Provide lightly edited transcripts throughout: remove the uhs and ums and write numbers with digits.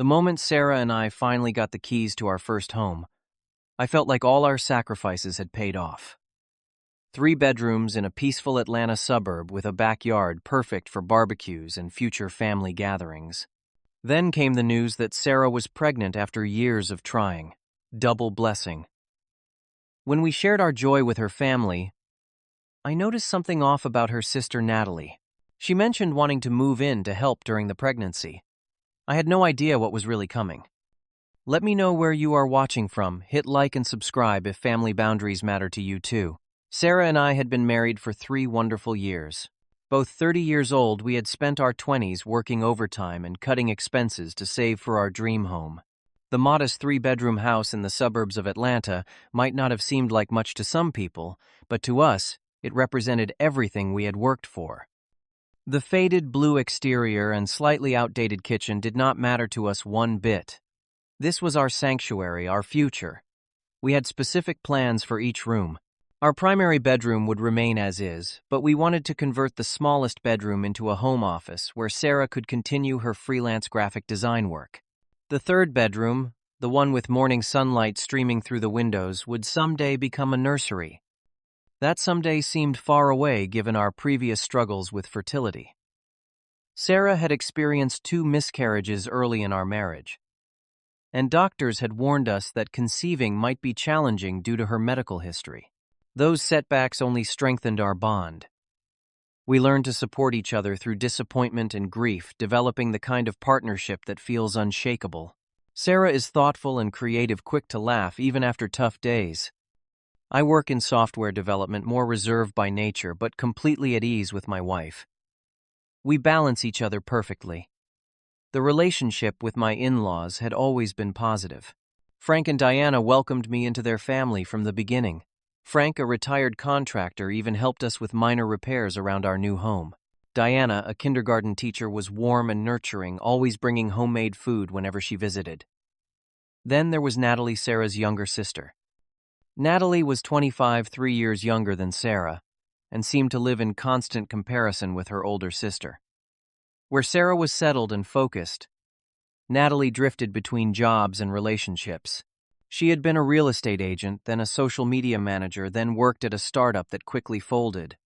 The moment Sarah and I finally got the keys to our first home, I felt like all our sacrifices had paid off. 3 bedrooms in a peaceful Atlanta suburb with a backyard perfect for barbecues and future family gatherings. Then came the news that Sarah was pregnant after years of trying. Double blessing. When we shared our joy with her family, I noticed something off about her sister Natalie. She mentioned wanting to move in to help during the pregnancy. I had no idea what was really coming. Let me know where you are watching from. Hit like and subscribe if family boundaries matter to you too. Sarah and I had been married for 3 wonderful years. Both 30 years old, we had spent our 20s working overtime and cutting expenses to save for our dream home. The modest 3-bedroom house in the suburbs of Atlanta might not have seemed like much to some people, but to us, it represented everything we had worked for. The faded blue exterior and slightly outdated kitchen did not matter to us one bit. This was our sanctuary, our future. We had specific plans for each room. Our primary bedroom would remain as is, but we wanted to convert the smallest bedroom into a home office where Sarah could continue her freelance graphic design work. The 3rd bedroom, the one with morning sunlight streaming through the windows, would someday become a nursery. That someday seemed far away given our previous struggles with fertility. Sarah had experienced 2 miscarriages early in our marriage, and doctors had warned us that conceiving might be challenging due to her medical history. Those setbacks only strengthened our bond. We learned to support each other through disappointment and grief, developing the kind of partnership that feels unshakable. Sarah is thoughtful and creative, quick to laugh even after tough days. I work in software development, more reserved by nature, but completely at ease with my wife. We balance each other perfectly. The relationship with my in-laws had always been positive. Frank and Diana welcomed me into their family from the beginning. Frank, a retired contractor, even helped us with minor repairs around our new home. Diana, a kindergarten teacher, was warm and nurturing, always bringing homemade food whenever she visited. Then there was Natalie, Sarah's younger sister. Natalie was 25, 3 years younger than Sarah, and seemed to live in constant comparison with her older sister. Where Sarah was settled and focused, Natalie drifted between jobs and relationships. She had been a real estate agent, then a social media manager, then worked at a startup that quickly folded.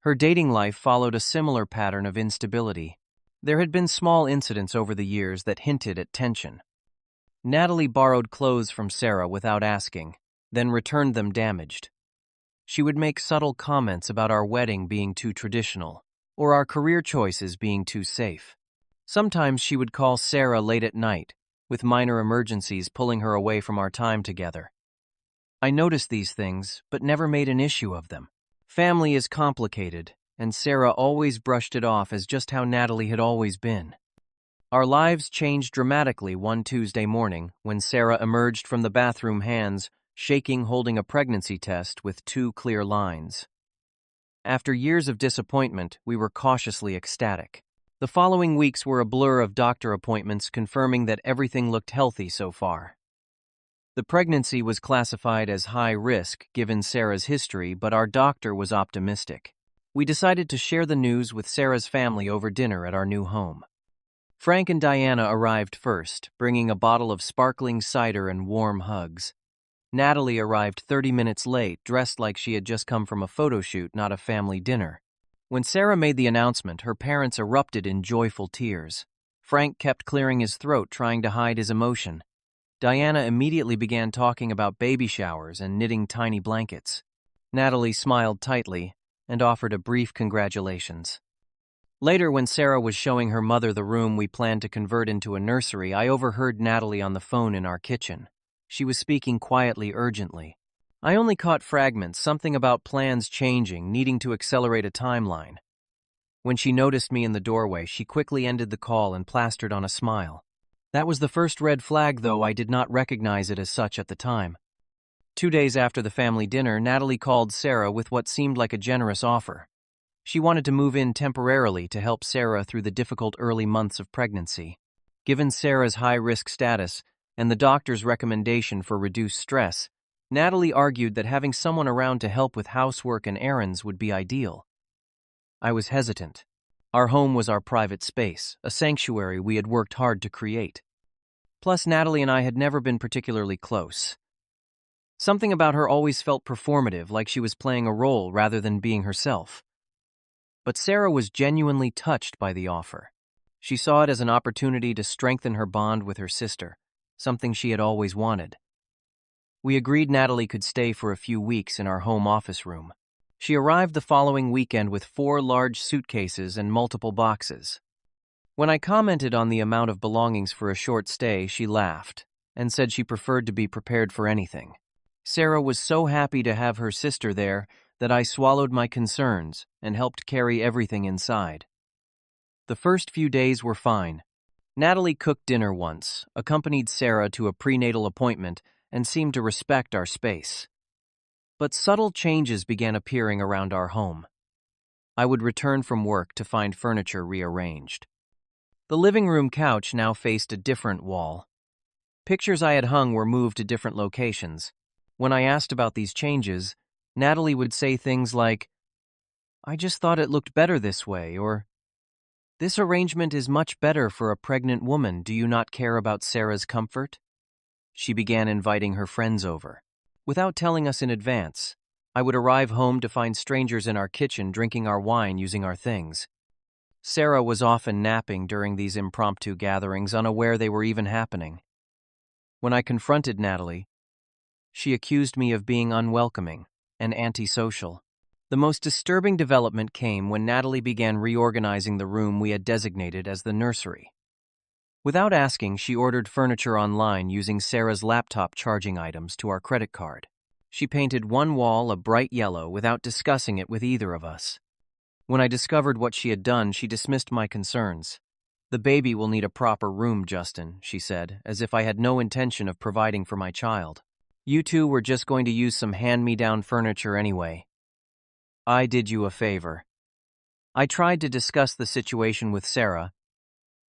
Her dating life followed a similar pattern of instability. There had been small incidents over the years that hinted at tension. Natalie borrowed clothes from Sarah without asking, then returned them damaged. She would make subtle comments about our wedding being too traditional, or our career choices being too safe. Sometimes she would call Sarah late at night, with minor emergencies pulling her away from our time together. I noticed these things, but never made an issue of them. Family is complicated, and Sarah always brushed it off as just how Natalie had always been. Our lives changed dramatically one Tuesday morning when Sarah emerged from the bathroom, hands shaking, holding a pregnancy test with 2 clear lines. After years of disappointment, we were cautiously ecstatic. The following weeks were a blur of doctor appointments confirming that everything looked healthy so far. The pregnancy was classified as high risk given Sarah's history, but our doctor was optimistic. We decided to share the news with Sarah's family over dinner at our new home. Frank and Diana arrived first, bringing a bottle of sparkling cider and warm hugs. Natalie arrived 30 minutes late, dressed like she had just come from a photo shoot, not a family dinner. When Sarah made the announcement, her parents erupted in joyful tears. Frank kept clearing his throat, trying to hide his emotion. Diana immediately began talking about baby showers and knitting tiny blankets. Natalie smiled tightly and offered a brief congratulations. Later, when Sarah was showing her mother the room we planned to convert into a nursery, I overheard Natalie on the phone in our kitchen. She was speaking quietly, urgently. I only caught fragments, something about plans changing, needing to accelerate a timeline. When she noticed me in the doorway, she quickly ended the call and plastered on a smile. That was the first red flag, though I did not recognize it as such at the time. 2 days after the family dinner, Natalie called Sarah with what seemed like a generous offer. She wanted to move in temporarily to help Sarah through the difficult early months of pregnancy. Given Sarah's high-risk status and the doctor's recommendation for reduced stress, Natalie argued that having someone around to help with housework and errands would be ideal. I was hesitant. Our home was our private space, a sanctuary we had worked hard to create. Plus, Natalie and I had never been particularly close. Something about her always felt performative, like she was playing a role rather than being herself. But Sarah was genuinely touched by the offer. She saw it as an opportunity to strengthen her bond with her sister, something she had always wanted. We agreed Natalie could stay for a few weeks in our home office room. She arrived the following weekend with 4 large suitcases and multiple boxes. When I commented on the amount of belongings for a short stay, she laughed and said she preferred to be prepared for anything. Sarah was so happy to have her sister there that I swallowed my concerns and helped carry everything inside. The first few days were fine. Natalie cooked dinner once, accompanied Sarah to a prenatal appointment, and seemed to respect our space. But subtle changes began appearing around our home. I would return from work to find furniture rearranged. The living room couch now faced a different wall. Pictures I had hung were moved to different locations. When I asked about these changes, Natalie would say things like, "I just thought it looked better this way," or, "This arrangement is much better for a pregnant woman. Do you not care about Sarah's comfort?" She began inviting her friends over. Without telling us in advance, I would arrive home to find strangers in our kitchen drinking our wine using our things. Sarah was often napping during these impromptu gatherings, unaware they were even happening. When I confronted Natalie, she accused me of being unwelcoming and antisocial. The most disturbing development came when Natalie began reorganizing the room we had designated as the nursery. Without asking, she ordered furniture online using Sarah's laptop charging items to our credit card. She painted one wall a bright yellow without discussing it with either of us. When I discovered what she had done, she dismissed my concerns. "The baby will need a proper room, Justin," she said, as if I had no intention of providing for my child. "You two were just going to use some hand-me-down furniture anyway. I did you a favor." I tried to discuss the situation with Sarah,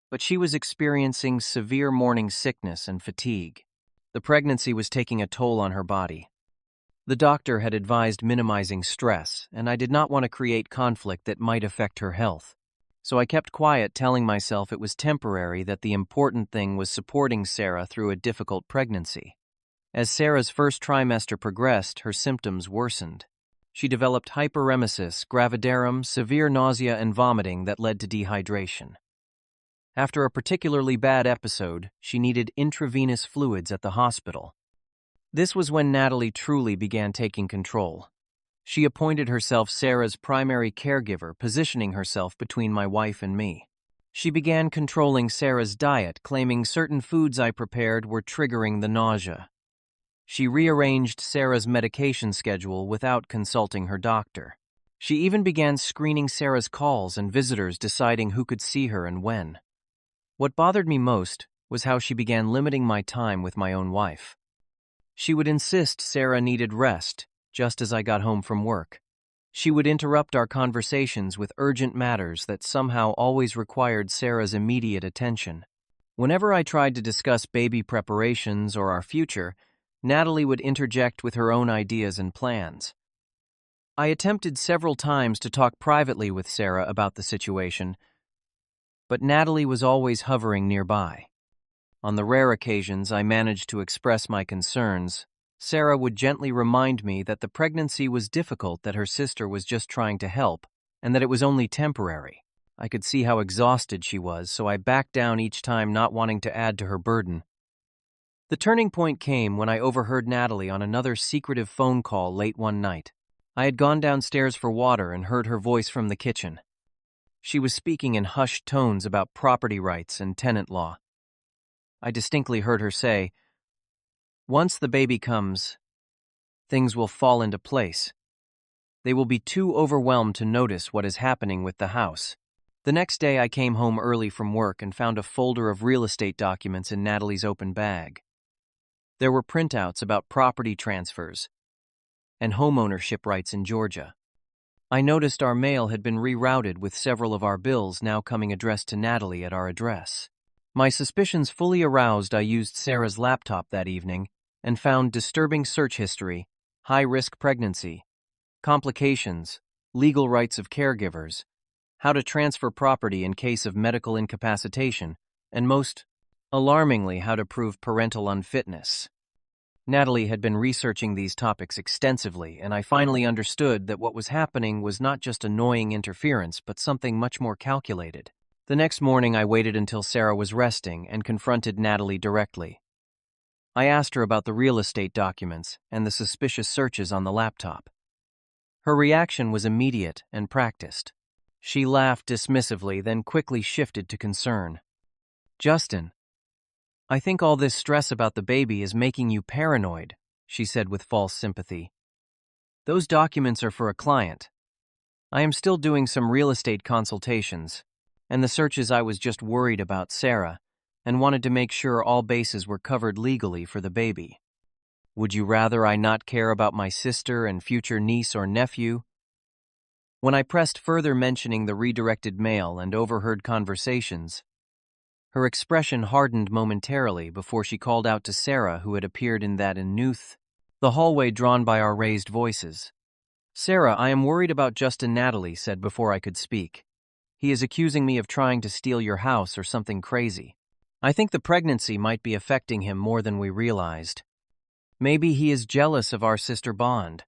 but she was experiencing severe morning sickness and fatigue. The pregnancy was taking a toll on her body. The doctor had advised minimizing stress, and I did not want to create conflict that might affect her health. So I kept quiet, telling myself it was temporary, that the important thing was supporting Sarah through a difficult pregnancy. As Sarah's first trimester progressed, her symptoms worsened. She developed hyperemesis, gravidarum, severe nausea and vomiting that led to dehydration. After a particularly bad episode, she needed intravenous fluids at the hospital. This was when Natalie truly began taking control. She appointed herself Sarah's primary caregiver, positioning herself between my wife and me. She began controlling Sarah's diet, claiming certain foods I prepared were triggering the nausea. She rearranged Sarah's medication schedule without consulting her doctor. She even began screening Sarah's calls and visitors, deciding who could see her and when. What bothered me most was how she began limiting my time with my own wife. She would insist Sarah needed rest just as I got home from work. She would interrupt our conversations with urgent matters that somehow always required Sarah's immediate attention. Whenever I tried to discuss baby preparations or our future, Natalie would interject with her own ideas and plans. I attempted several times to talk privately with Sarah about the situation, but Natalie was always hovering nearby. On the rare occasions I managed to express my concerns, Sarah would gently remind me that the pregnancy was difficult, that her sister was just trying to help, and that it was only temporary. I could see how exhausted she was, so I backed down each time, not wanting to add to her burden. The turning point came when I overheard Natalie on another secretive phone call late one night. I had gone downstairs for water and heard her voice from the kitchen. She was speaking in hushed tones about property rights and tenant law. I distinctly heard her say, "Once the baby comes, things will fall into place. They will be too overwhelmed to notice what is happening with the house." The next day I came home early from work and found a folder of real estate documents in Natalie's open bag. There were printouts about property transfers and homeownership rights in Georgia. I noticed our mail had been rerouted, with several of our bills now coming addressed to Natalie at our address. My suspicions fully aroused, I used Sarah's laptop that evening and found disturbing search history, high-risk pregnancy, complications, legal rights of caregivers, how to transfer property in case of medical incapacitation, and most Alarmingly, how to prove parental unfitness. Natalie had been researching these topics extensively, and I finally understood that what was happening was not just annoying interference, but something much more calculated. The next morning, I waited until Sarah was resting and confronted Natalie directly. I asked her about the real estate documents and the suspicious searches on the laptop. Her reaction was immediate and practiced. She laughed dismissively, then quickly shifted to concern. "Justin, I think all this stress about the baby is making you paranoid," she said with false sympathy. "Those documents are for a client. I am still doing some real estate consultations, and the searches I was just worried about Sarah, and wanted to make sure all bases were covered legally for the baby. Would you rather I not care about my sister and future niece or nephew?" When I pressed further mentioning the redirected mail and overheard conversations, her expression hardened momentarily before she called out to Sarah, who had appeared in that the hallway drawn by our raised voices. "Sarah, I am worried about Justin," Natalie said before I could speak. "He is accusing me of trying to steal your house or something crazy. I think the pregnancy might be affecting him more than we realized. Maybe he is jealous of our sister bond."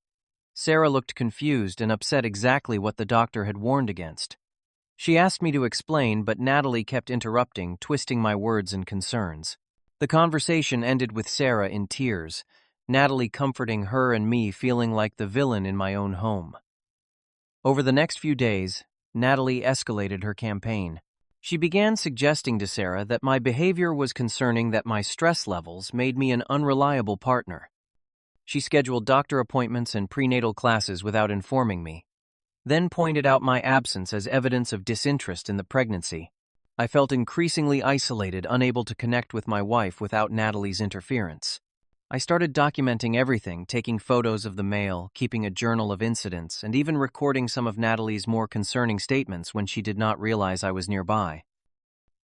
Sarah looked confused and upset, exactly what the doctor had warned against. She asked me to explain, but Natalie kept interrupting, twisting my words and concerns. The conversation ended with Sarah in tears, Natalie comforting her and me, feeling like the villain in my own home. Over the next few days, Natalie escalated her campaign. She began suggesting to Sarah that my behavior was concerning, that my stress levels made me an unreliable partner. She scheduled doctor appointments and prenatal classes without informing me, then pointed out my absence as evidence of disinterest in the pregnancy. I felt increasingly isolated, unable to connect with my wife without Natalie's interference. I started documenting everything, taking photos of the mail, keeping a journal of incidents, and even recording some of Natalie's more concerning statements when she did not realize I was nearby.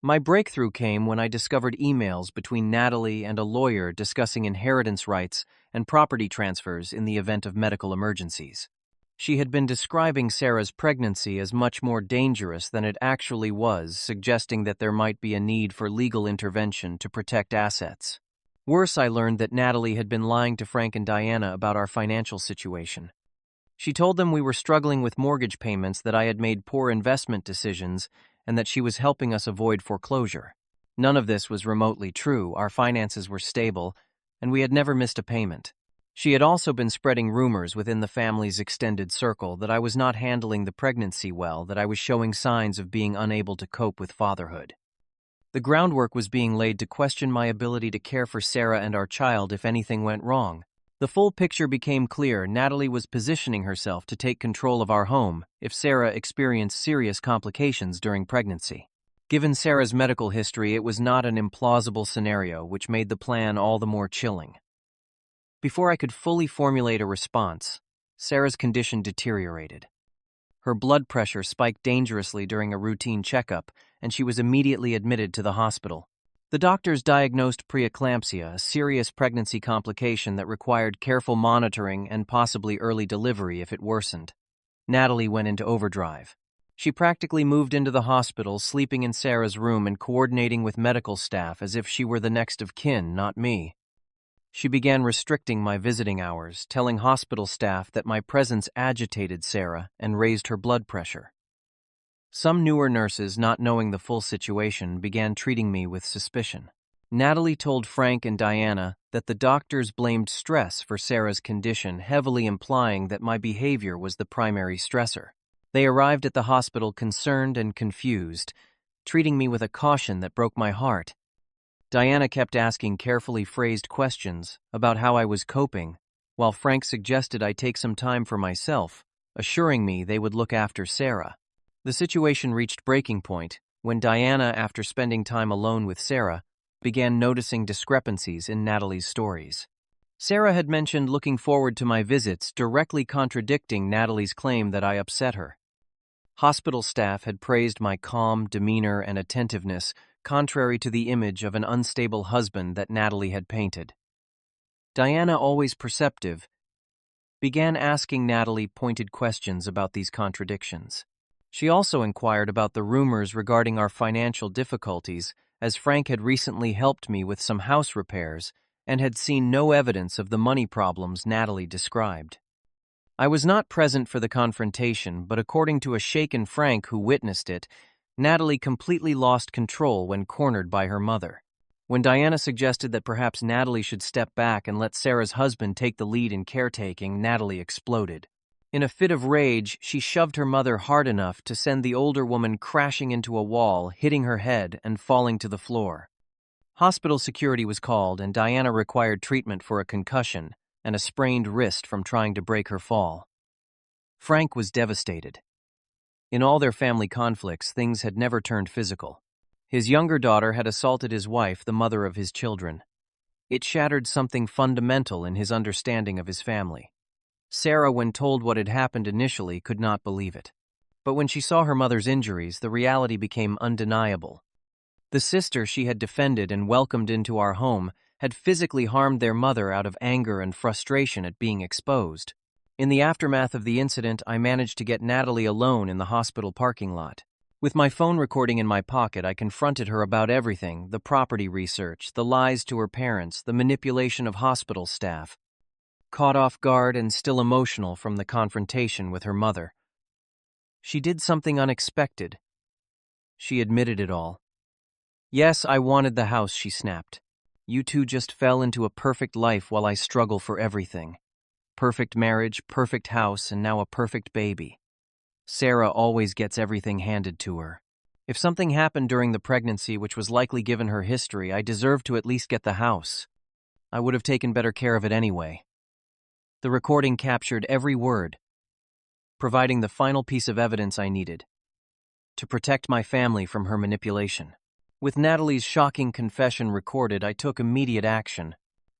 My breakthrough came when I discovered emails between Natalie and a lawyer discussing inheritance rights and property transfers in the event of medical emergencies. She had been describing Sarah's pregnancy as much more dangerous than it actually was, suggesting that there might be a need for legal intervention to protect assets. Worse, I learned that Natalie had been lying to Frank and Diana about our financial situation. She told them we were struggling with mortgage payments, that I had made poor investment decisions, and that she was helping us avoid foreclosure. None of this was remotely true. Our finances were stable, and we had never missed a payment. She had also been spreading rumors within the family's extended circle that I was not handling the pregnancy well, that I was showing signs of being unable to cope with fatherhood. The groundwork was being laid to question my ability to care for Sarah and our child if anything went wrong. The full picture became clear. Natalie was positioning herself to take control of our home if Sarah experienced serious complications during pregnancy. Given Sarah's medical history, it was not an implausible scenario, which made the plan all the more chilling. Before I could fully formulate a response, Sarah's condition deteriorated. Her blood pressure spiked dangerously during a routine checkup, and she was immediately admitted to the hospital. The doctors diagnosed preeclampsia, a serious pregnancy complication that required careful monitoring and possibly early delivery if it worsened. Natalie went into overdrive. She practically moved into the hospital, sleeping in Sarah's room and coordinating with medical staff as if she were the next of kin, not me. She began restricting my visiting hours, telling hospital staff that my presence agitated Sarah and raised her blood pressure. Some newer nurses, not knowing the full situation, began treating me with suspicion. Natalie told Frank and Diana that the doctors blamed stress for Sarah's condition, heavily implying that my behavior was the primary stressor. They arrived at the hospital concerned and confused, treating me with a caution that broke my heart. Diana kept asking carefully phrased questions about how I was coping, while Frank suggested I take some time for myself, assuring me they would look after Sarah. The situation reached breaking point when Diana, after spending time alone with Sarah, began noticing discrepancies in Natalie's stories. Sarah had mentioned looking forward to my visits, directly contradicting Natalie's claim that I upset her. Hospital staff had praised my calm demeanor and attentiveness, contrary to the image of an unstable husband that Natalie had painted. Diana, always perceptive, began asking Natalie pointed questions about these contradictions. She also inquired about the rumors regarding our financial difficulties, as Frank had recently helped me with some house repairs and had seen no evidence of the money problems Natalie described. I was not present for the confrontation, but according to a shaken Frank who witnessed it, Natalie completely lost control when cornered by her mother. When Diana suggested that perhaps Natalie should step back and let Sarah's husband take the lead in caretaking, Natalie exploded. In a fit of rage, she shoved her mother hard enough to send the older woman crashing into a wall, hitting her head and falling to the floor. Hospital security was called, and Diana required treatment for a concussion and a sprained wrist from trying to break her fall. Frank was devastated. In all their family conflicts, things had never turned physical. His younger daughter had assaulted his wife, the mother of his children. It shattered something fundamental in his understanding of his family. Sarah, when told what had happened initially, could not believe it. But when she saw her mother's injuries, the reality became undeniable. The sister she had defended and welcomed into our home had physically harmed their mother out of anger and frustration at being exposed. In the aftermath of the incident, I managed to get Natalie alone in the hospital parking lot. With my phone recording in my pocket, I confronted her about everything: the property research, the lies to her parents, the manipulation of hospital staff. Caught off guard and still emotional from the confrontation with her mother, she did something unexpected. She admitted it all. "Yes, I wanted the house," she snapped. "You two just fell into a perfect life while I struggle for everything. Perfect marriage, perfect house, and now a perfect baby. Sarah always gets everything handed to her. If something happened during the pregnancy, which was likely given her history, I deserved to at least get the house. I would have taken better care of it anyway." The recording captured every word, providing the final piece of evidence I needed to protect my family from her manipulation. With Natalie's shocking confession recorded, I took immediate action.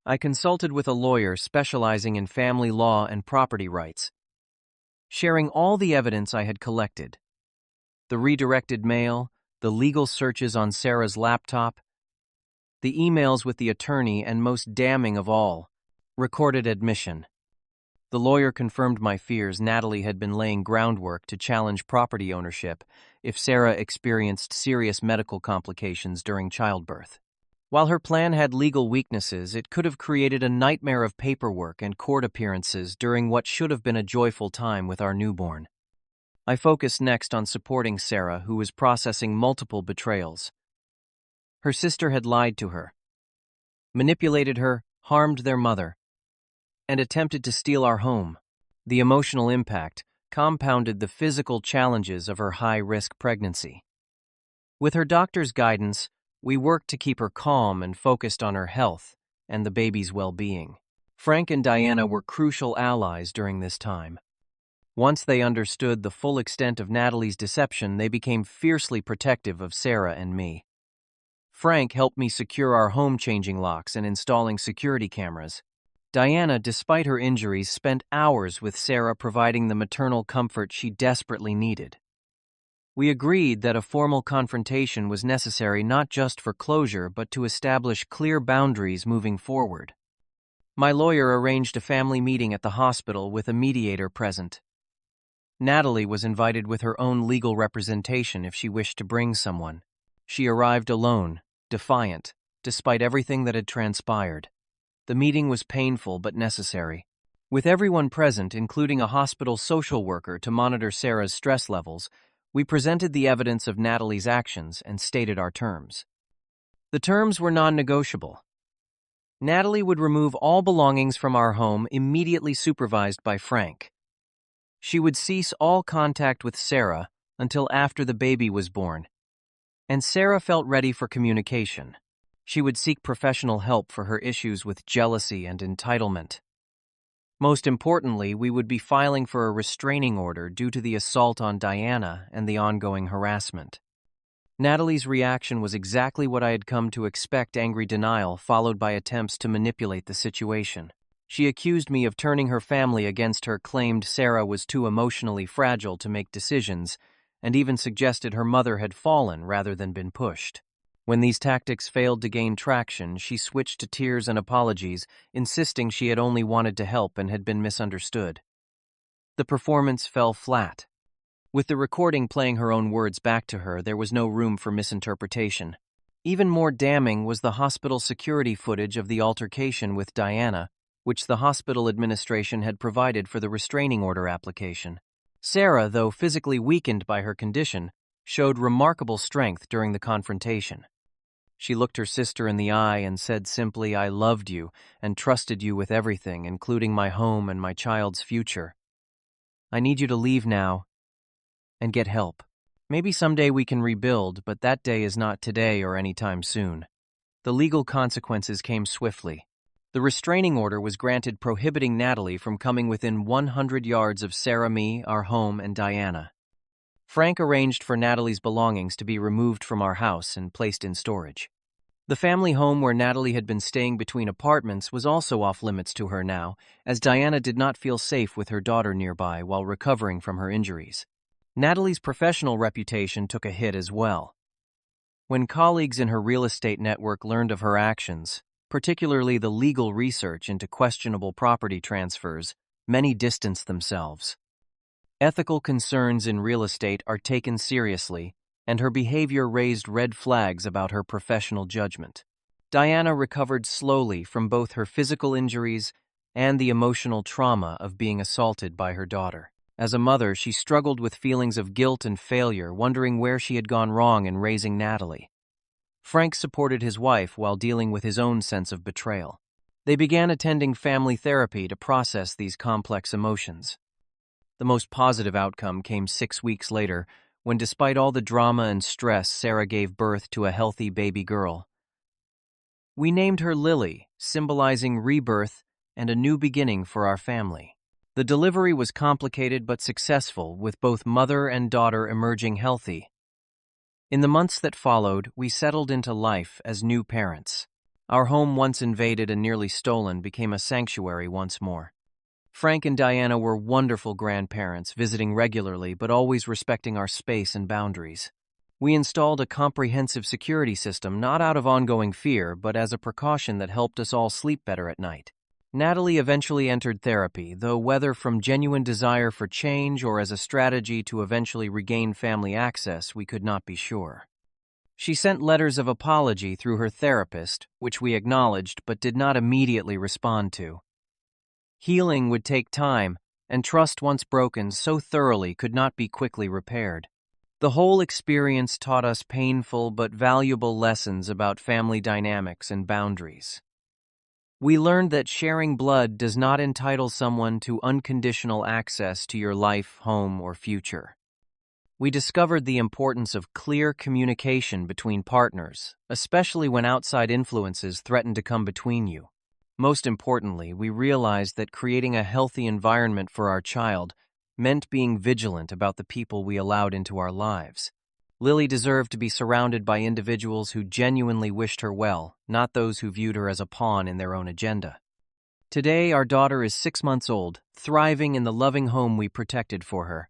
I consulted with a lawyer specializing in family law and property rights, sharing all the evidence I had collected: the redirected mail, the legal searches on Sarah's laptop, the emails with the attorney, and most damning of all, recorded admission. The lawyer confirmed my fears. Natalie had been laying groundwork to challenge property ownership if Sarah experienced serious medical complications during childbirth. While her plan had legal weaknesses, it could have created a nightmare of paperwork and court appearances during what should have been a joyful time with our newborn. I focused next on supporting Sarah, who was processing multiple betrayals. Her sister had lied to her, manipulated her, harmed their mother, and attempted to steal our home. The emotional impact compounded the physical challenges of her high-risk pregnancy. With her doctor's guidance, we worked to keep her calm and focused on her health and the baby's well-being. Frank and Diana were crucial allies during this time. Once they understood the full extent of Natalie's deception, they became fiercely protective of Sarah and me. Frank helped me secure our home, changing locks and installing security cameras. Diana, despite her injuries, spent hours with Sarah, providing the maternal comfort she desperately needed. We agreed that a formal confrontation was necessary not just for closure, but to establish clear boundaries moving forward. My lawyer arranged a family meeting at the hospital with a mediator present. Natalie was invited with her own legal representation if she wished to bring someone. She arrived alone, defiant, despite everything that had transpired. The meeting was painful but necessary. With everyone present, including a hospital social worker to monitor Sarah's stress levels, we presented the evidence of Natalie's actions and stated our terms. The terms were non-negotiable. Natalie would remove all belongings from our home, immediately supervised by Frank. She would cease all contact with Sarah until after the baby was born, and Sarah felt ready for communication. She would seek professional help for her issues with jealousy and entitlement. Most importantly, we would be filing for a restraining order due to the assault on Diana and the ongoing harassment. Natalie's reaction was exactly what I had come to expect: angry denial followed by attempts to manipulate the situation. She accused me of turning her family against her, claimed Sarah was too emotionally fragile to make decisions, and even suggested her mother had fallen rather than been pushed. When these tactics failed to gain traction, she switched to tears and apologies, insisting she had only wanted to help and had been misunderstood. The performance fell flat. With the recording playing her own words back to her, there was no room for misinterpretation. Even more damning was the hospital security footage of the altercation with Diana, which the hospital administration had provided for the restraining order application. Sarah, though physically weakened by her condition, showed remarkable strength during the confrontation. She looked her sister in the eye and said simply, "I loved you and trusted you with everything, including my home and my child's future. I need you to leave now and get help. Maybe someday we can rebuild, but that day is not today or anytime soon." The legal consequences came swiftly. The restraining order was granted prohibiting Natalie from coming within 100 yards of Sarah, me, our home, and Diana. Frank arranged for Natalie's belongings to be removed from our house and placed in storage. The family home where Natalie had been staying between apartments was also off limits to her now, as Diana did not feel safe with her daughter nearby while recovering from her injuries. Natalie's professional reputation took a hit as well. When colleagues in her real estate network learned of her actions, particularly the legal research into questionable property transfers, many distanced themselves. Ethical concerns in real estate are taken seriously, and her behavior raised red flags about her professional judgment. Diana recovered slowly from both her physical injuries and the emotional trauma of being assaulted by her daughter. As a mother, she struggled with feelings of guilt and failure, wondering where she had gone wrong in raising Natalie. Frank supported his wife while dealing with his own sense of betrayal. They began attending family therapy to process these complex emotions. The most positive outcome came 6 weeks later, when despite all the drama and stress, Sarah gave birth to a healthy baby girl. We named her Lily, symbolizing rebirth and a new beginning for our family. The delivery was complicated but successful, with both mother and daughter emerging healthy. In the months that followed, we settled into life as new parents. Our home, once invaded and nearly stolen, became a sanctuary once more. Frank and Diana were wonderful grandparents, visiting regularly but always respecting our space and boundaries. We installed a comprehensive security system, not out of ongoing fear, but as a precaution that helped us all sleep better at night. Natalie eventually entered therapy, though whether from genuine desire for change or as a strategy to eventually regain family access, we could not be sure. She sent letters of apology through her therapist, which we acknowledged but did not immediately respond to. Healing would take time, and trust once broken so thoroughly could not be quickly repaired. The whole experience taught us painful but valuable lessons about family dynamics and boundaries. We learned that sharing blood does not entitle someone to unconditional access to your life, home, or future. We discovered the importance of clear communication between partners, especially when outside influences threaten to come between you. Most importantly, we realized that creating a healthy environment for our child meant being vigilant about the people we allowed into our lives. Lily deserved to be surrounded by individuals who genuinely wished her well, not those who viewed her as a pawn in their own agenda. Today, our daughter is 6 months old, thriving in the loving home we protected for her.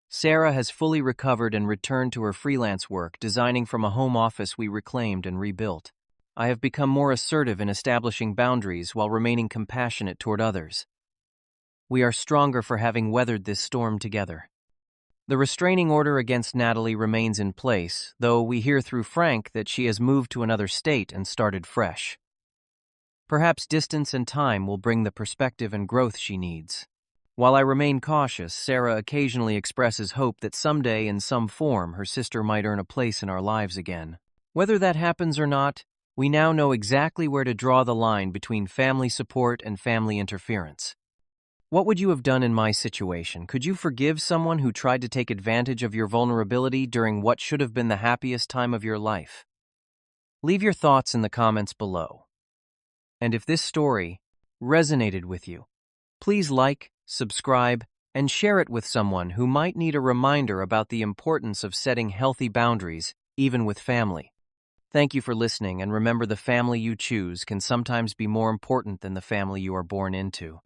Sarah has fully recovered and returned to her freelance work, designing from a home office we reclaimed and rebuilt. I have become more assertive in establishing boundaries while remaining compassionate toward others. We are stronger for having weathered this storm together. The restraining order against Natalie remains in place, though we hear through Frank that she has moved to another state and started fresh. Perhaps distance and time will bring the perspective and growth she needs. While I remain cautious, Sarah occasionally expresses hope that someday, in some form, her sister might earn a place in our lives again. Whether that happens or not, we now know exactly where to draw the line between family support and family interference. What would you have done in my situation? Could you forgive someone who tried to take advantage of your vulnerability during what should have been the happiest time of your life? Leave your thoughts in the comments below. And if this story resonated with you, please like, subscribe, and share it with someone who might need a reminder about the importance of setting healthy boundaries, even with family. Thank you for listening, and remember, the family you choose can sometimes be more important than the family you are born into.